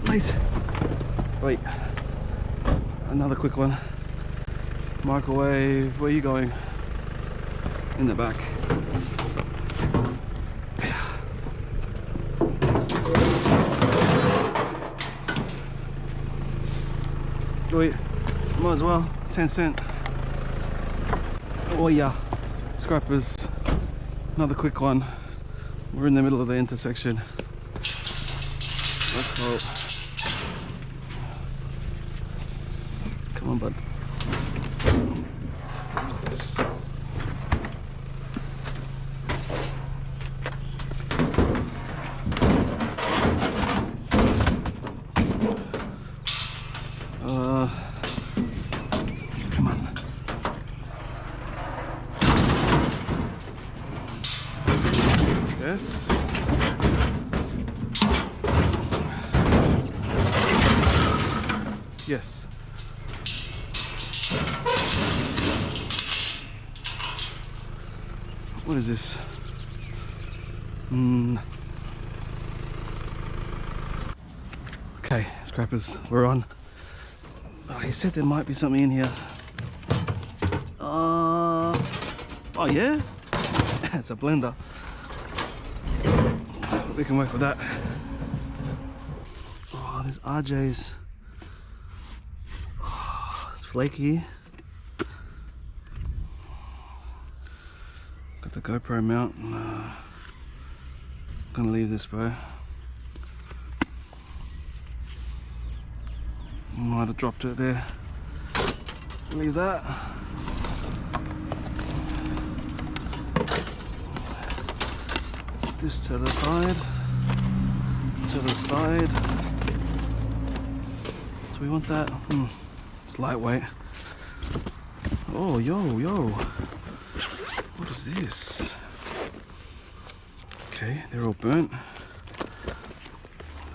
Mate, wait, another quick one. Microwave, where are you going? In the back. Wait, might as well, 10 cent. Oh yeah, scrappers, another quick one. We're in the middle of the intersection. Let's go. Come on, bud. Who's this? Come on. Yes. Yes. What is this? Okay, scrappers, we're on. Oh, he said there might be something in here. Oh yeah? It's a blender. We can work with that. Oh, there's RJ's. Oh, it's flaky. Got the GoPro mount. I'm gonna leave this, bro. Might have dropped it there. Leave that. This to the side. To the side. Do we want that? It's lightweight. Oh, yo. What is this? Okay, they're all burnt.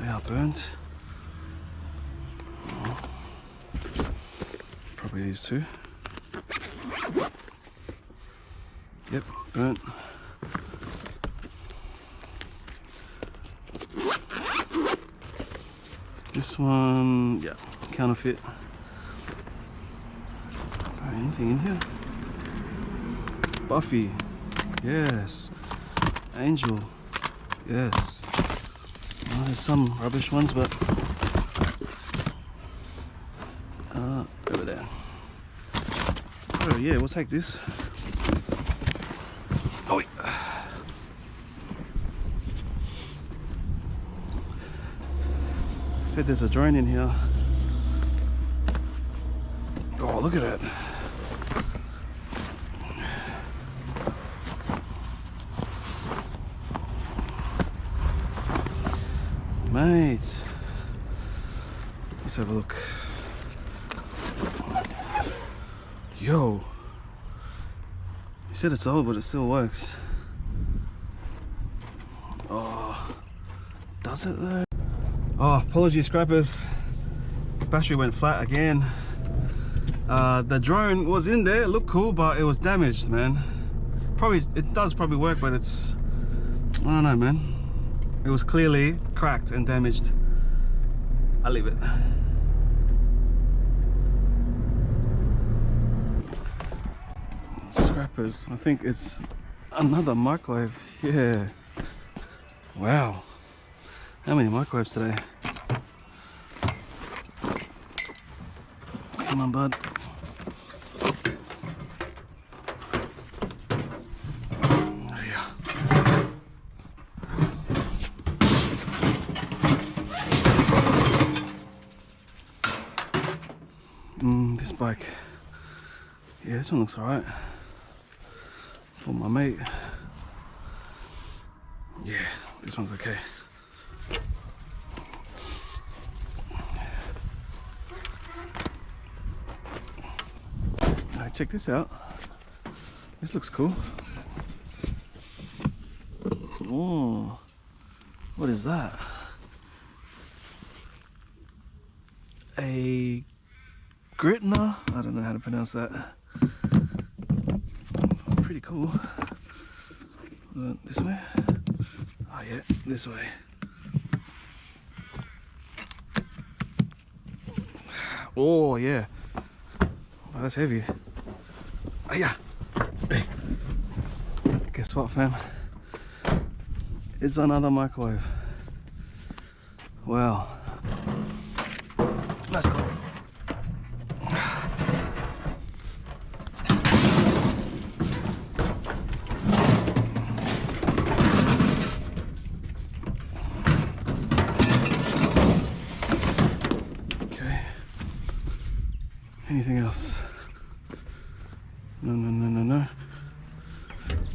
They are burnt. Oh. Probably these two. Yep, burnt. This one, yeah, counterfeit. Anything in here? Buffy, yes. Angel, yes. Oh, there's some rubbish ones, but over there. Oh yeah, we'll take this. Oh, wait. Said there's a drone in here. Oh, look at it. Mate, let's have a look. Yo, you said it's old, but it still works. Oh, does it though? Oh, apologies, scrappers. Battery went flat again. The drone was in there, it looked cool, but it was damaged, man. It does probably work, but it's, I don't know, man. It was clearly cracked and damaged. I'll leave it. Scrappers, I think it's another microwave. Yeah. Wow. How many microwaves today? Come on, bud. This bike, yeah, this one looks alright for my mate. Yeah, this one's okay. Alright, check this out. This looks cool. Oh, what is that? A Gritner? I don't know how to pronounce that. Pretty cool. This way? Oh yeah, this way. Oh yeah. Oh, that's heavy. Oh, yeah. Hey. Guess what, fam? It's another microwave. Wow. Let's go. Okay. Anything else? No, no, no, no, no.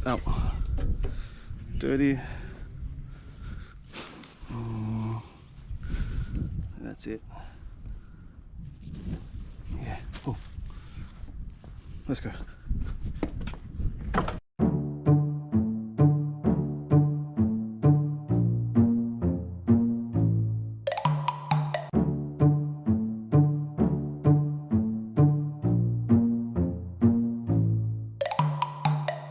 Oh. Dirty. Oh. That's it. Yeah. Oh. Let's go.